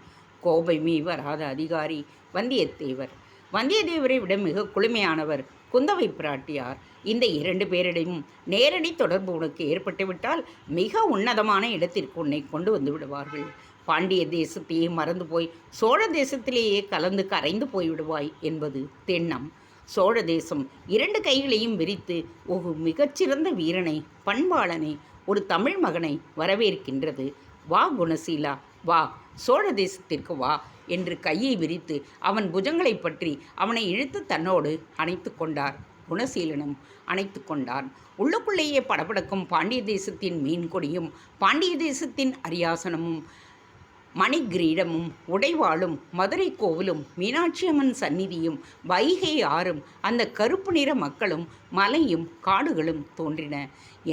கோபமே வராத அதிகாரி வந்தியத்தேவர். வந்தியத்தேவரை விட மிக குளுமையானவர் குந்தவை பிராட்டியார். இந்த 2 பேரிடையும் நேரடி தொடர்பு உனக்கு ஏற்பட்டுவிட்டால் மிக உன்னதமான இடத்திற்கு உன்னை கொண்டு வந்து விடுவார்கள். பாண்டிய தேசத்தையே மறந்து போய் சோழ தேசத்திலேயே கலந்து கரைந்து போய்விடுவாய் என்பது தெண்ணம். சோழ தேசம் 2 கைகளையும் விரித்து ஒரு மிகச்சிறந்த வீரனை, பண்பாளனை, ஒரு தமிழ் மகனை வரவேற்கின்றது. வா குணசீலா, வா, சோழ தேசத்திற்கு வா என்று கையை விரித்து அவன் புஜங்களை பற்றி அவனை இழுத்து தன்னோடு அணைத்து கொண்டார். குணசீலனும் அணைத்து கொண்டான். உள்ளுக்குள்ளேயே படபடக்கும் பாண்டிய தேசத்தின் மீன் கொடியும், பாண்டிய தேசத்தின் அரியாசனமும், மணிகிரீடமும், உடைவாளும், மதுரை கோவிலும், மீனாட்சியம்மன் சந்நிதியும், வைகை ஆறும், அந்த கருப்பு நிற மக்களும், மலையும் காடுகளும் தோன்றின.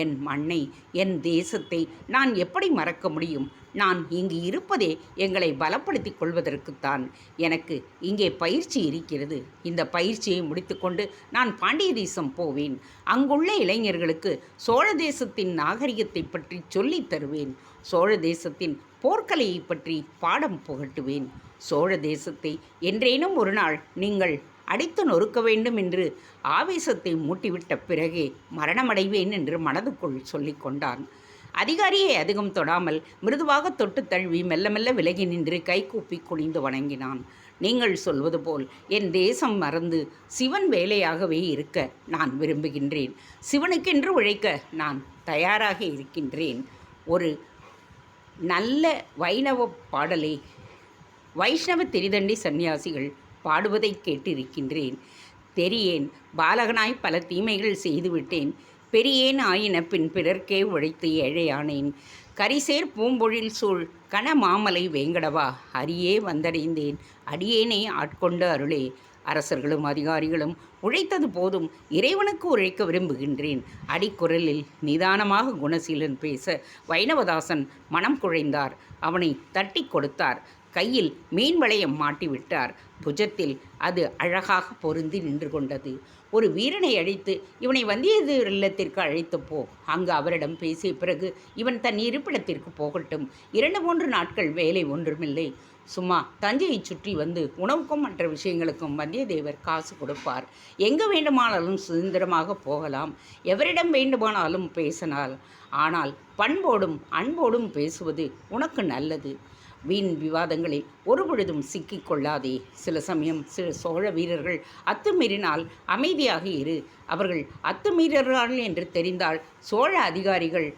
என் மண்ணை, என் தேசத்தை நான் எப்படி மறக்க முடியும்? நான் இங்கு இருப்பதே எங்களை பலப்படுத்திக் கொள்வதற்குத்தான். எனக்கு இங்கே பயிற்சி இருக்கிறது. இந்த பயிற்சியை முடித்துக்கொண்டு நான் பாண்டிய தேசம் போவேன். அங்குள்ள இளைஞர்களுக்கு சோழ தேசத்தின் நாகரிகத்தை பற்றி சொல்லித் தருவேன். சோழ தேசத்தின் போர்க்கலையை பற்றி பாடம் புகட்டுவேன். சோழ தேசத்தை என்றேனும் ஒரு நாள் நீங்கள் அடித்து நொறுக்க வேண்டும் என்று ஆவேசத்தை மூட்டிவிட்ட பிறகே மரணமடைவேன் என்று மனதுக்குள் சொல்லி கொண்டான். அதிகாரியை அதிகம் தொடாமல் மிருதுவாக தொட்டு தழுவி மெல்ல மெல்ல விலகி நின்று கைகூப்பி குனிந்து வணங்கினான். நீங்கள் சொல்வது போல் என் தேசம் மறந்து சிவன் வேலையாகவே இருக்க நான் விரும்புகின்றேன். சிவனுக்கென்று உழைக்க நான் தயாராக இருக்கின்றேன். ஒரு நல்ல வைணவ பாடலை வைஷ்ணவ திரிதண்டி சந்நியாசிகள் பாடுவதை கேட்டிருக்கின்றேன். தெரியேன் பாலகனாய் பல தீமைகள் செய்துவிட்டேன். பெரியேன் ஆயின பின் பிறர்க்கே உழைத்து ஏழையானேன். கரிசேர் பூம்பொழில் சூழ் கன மாமலை வேங்கடவா அரியே வந்தடைந்தேன். அடியேனே ஆட்கொண்டு அருளே. அரசர்களும் அதிகாரிகளும் உழைத்தது போதும், இறைவனுக்கு உழைக்க விரும்புகின்றேன். அடிக்குரலில் நிதானமாக குணசீலன் பேச வைணவதாசன் மனம் குழைந்தார். அவனை தட்டி கொடுத்தார். கையில் மீன் வளையம் மாட்டிவிட்டார். புஜத்தில் அது அழகாக பொருந்தி நின்று கொண்டது. ஒரு வீரனை அழைத்து, இவனை வந்தியத்தேவர் இல்லத்திற்கு அழைத்து போ. அங்கு அவரிடம் பேசிய பிறகு இவன் தன் இருப்பிடத்திற்கு போகட்டும். 2-3 நாட்கள் வேலை ஒன்றுமில்லை. சும்மா தஞ்சையை சுற்றி வந்து உணவுக்கும் மற்ற விஷயங்களுக்கும் வந்தியத்தேவர் காசு கொடுப்பார். எங்கு வேண்டுமானாலும் சுதந்திரமாக போகலாம். எவரிடம் வேண்டுமானாலும் பேசலாம். ஆனால் பண்போடும் அன்போடும் பேசுவது உனக்கு நல்லது. வீண் விவாதங்களில் ஒருபொழுதும் சிக்கிக்கொள்ளாதே. சில சமயம் சில சோழ வீரர்கள் அத்துமீறினால் அமைதியாக இரு. அவர்கள் அத்துமீறுகிறார்கள் என்று தெரிந்தால் சோழ அதிகாரிகள்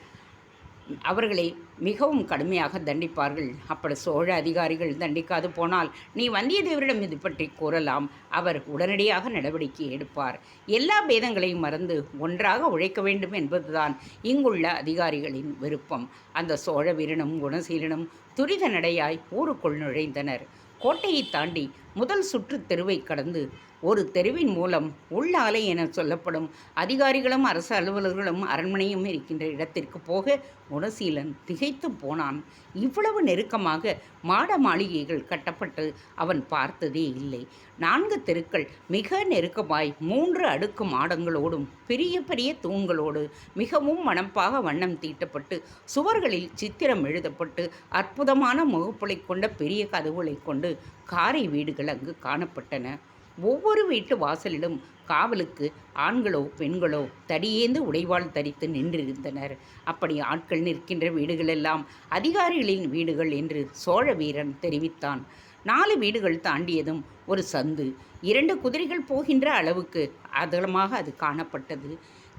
அவர்களை மிகவும் கடுமையாக தண்டிப்பார்கள். அப்படி சோழ அதிகாரிகள் தண்டிக்காது போனால் நீ வந்தியத்தேவரிடம் இது பற்றி கூறலாம். அவர் உடனடியாக நடவடிக்கை எடுப்பார். எல்லா பேதங்களையும் மறந்து ஒன்றாக உழைக்க வேண்டும் என்பதுதான் இங்குள்ள அதிகாரிகளின் விருப்பம். அந்த சோழ வீரனும் குணசீலனும் துரித நடையாய் ஊருக்குள் நுழைந்தனர். கோட்டையை தாண்டி முதல் சுற்று தெருவை கடந்து ஒரு தெருவின் மூலம் உள்ளாலை என சொல்லப்படும் அதிகாரிகளும் அரசு அலுவலர்களும் அரண்மனையும் இருக்கின்ற இடத்திற்கு போக குணசீலன் திகைத்து போனான். இவ்வளவு நெருக்கமாக மாட மாளிகைகள் கட்டப்பட்டு அவன் பார்த்ததே இல்லை. 4 தெருக்கள் மிக நெருக்கமாய் 3 அடுக்கு மாடங்களோடும் பெரிய பெரிய தூண்களோடு மிகவும் மணப்பாக வண்ணம் தீட்டப்பட்டு சுவர்களில் சித்திரம் எழுதப்பட்டு அற்புதமான முகப்புலை கொண்ட பெரிய கதவுகளை கொண்டு காரை வீடுகள் அங்கு காணப்பட்டன. ஒவ்வொரு வீட்டு வாசலிலும் காவலுக்கு ஆண்களோ பெண்களோ தடியேந்து உடைவாள் தரித்து நின்றிருந்தனர். அப்படி ஆட்கள் நிற்கின்ற வீடுகளெல்லாம் அதிகாரிகளின் வீடுகள் என்று சோழ வீரன் தெரிவித்தான். 4 வீடுகள் தாண்டியதும் ஒரு சந்து. 2 குதிரைகள் போகின்ற அளவுக்கு அகலமாக அது காணப்பட்டது.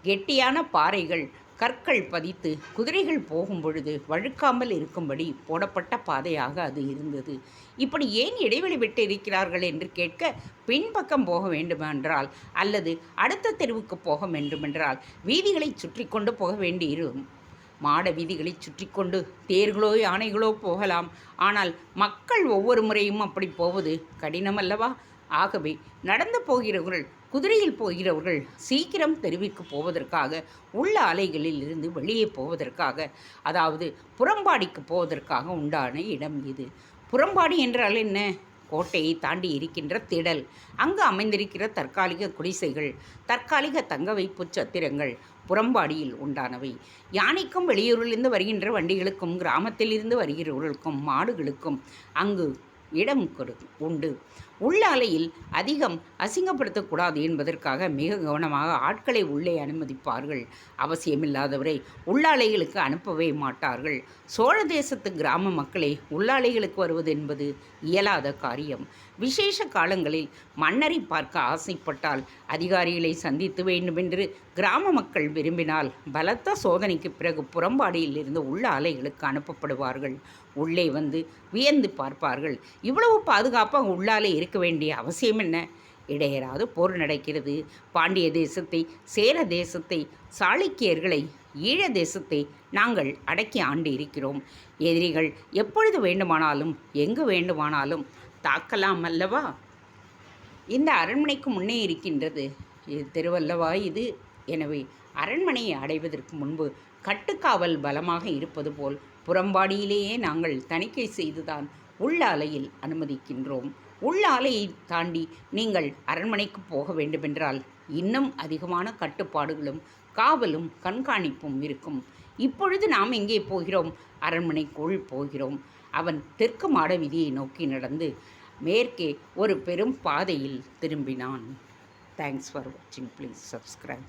கெட்டியான பாறைகள் கற்கள் பதித்து குதிரைகள் போகும் பொழுது வழுக்காமல் இருக்கும்படி போடப்பட்ட பாதையாக அது இருந்தது. இப்படி ஏன் இடைவெளி விட்டு இருக்கிறார்கள் என்று கேட்க, பின்பக்கம் போக வேண்டுமென்றால் அல்லது அடுத்த தெருவுக்கு போக வேண்டுமென்றால் வீதிகளை சுற்றி கொண்டு போக வேண்டியிருக்கும். மாட வீதிகளை சுற்றி கொண்டு தேர்களோ யானைகளோ போகலாம். ஆனால் மக்கள் ஒவ்வொரு முறையும் அப்படி போவது கடினமல்லவா? ஆகவே நடந்து போகிறவர்கள், குதிரையில் போகிறவர்கள் சீக்கிரம் தெருவிற்கு போவதற்காக உள்ள ஆலைகளில் இருந்து வெளியே போவதற்காக, அதாவது புறம்பாடிக்கு போவதற்காக உண்டான இடம் இது. புறம்பாடி என்றால் என்ன? கோட்டையை தாண்டி இருக்கின்ற திடல். அங்கு அமைந்திருக்கிற தற்காலிக குடிசைகள், தற்காலிக தங்க வைப்பு சத்திரங்கள் புறம்பாடியில் உண்டானவை. யானைக்கும் வெளியூரிலிருந்து வருகின்ற வண்டிகளுக்கும் கிராமத்தில் இருந்து வருகிறவர்களுக்கும் மாடுகளுக்கும் அங்கு இடம் உண்டு. உள்ளாலையில் அதிகம் அசிங்கப்படுத்தக்கூடாது என்பதற்காக மிக கவனமாக ஆட்களை உள்ளே அனுமதிப்பார்கள். அவசியமில்லாதவரை உள்ளாலைகளுக்கு அனுப்பவே மாட்டார்கள். சோழ தேசத்து கிராம மக்களே உள்ளாலைகளுக்கு வருவது என்பது இயலாத காரியம். விசேஷ காலங்களில் மன்னரை பார்க்க ஆசைப்பட்டால், அதிகாரிகளை சந்தித்து வேண்டுமென்று கிராம மக்கள் விரும்பினால் பலத்த சோதனைக்கு பிறகு புறம்பாடியில் இருந்து உள்ள ஆலைகளுக்கு அனுப்பப்படுவார்கள். உள்ளே வந்து வியந்து பார்ப்பார்கள். இவ்வளவு பாதுகாப்பாக உள்ளாலே இருக்க வேண்டிய அவசியம் என்ன? இடையராது போர் நடக்கிறது. பாண்டிய தேசத்தை, சேர தேசத்தை, சாளுக்கியர்களை, ஈழ தேசத்தை நாங்கள் அடக்கி ஆண்டு இருக்கிறோம். எதிரிகள் எப்பொழுது வேண்டுமானாலும் எங்கு வேண்டுமானாலும் தாக்கலாம் அல்லவா? இந்த அரண்மனைக்கு முன்னே இருக்கின்றது தெருவல்லவா இது? எனவே அரண்மனையை அடைவதற்கு முன்பு கட்டுக்காவல் பலமாக இருப்பது போல் புறம்பாடியிலேயே நாங்கள் தணிக்கை செய்துதான் உள்ளாலையில் அனுமதிக்கின்றோம். உள்ளாலையை தாண்டி நீங்கள் அரண்மனைக்கு போக வேண்டுமென்றால் இன்னும் அதிகமான கட்டுப்பாடுகளும் காவலும் கண்காணிப்பும் இருக்கும். இப்பொழுது நாம் எங்கே போகிறோம்? அரண்மனைக்குள் போகிறோம். அவன் தெற்கு மாட வீதியை நோக்கி நடந்து மேற்கே ஒரு பெரும் பாதையில் திரும்பினான். தேங்க்ஸ் ஃபார் வாட்சிங். Please subscribe.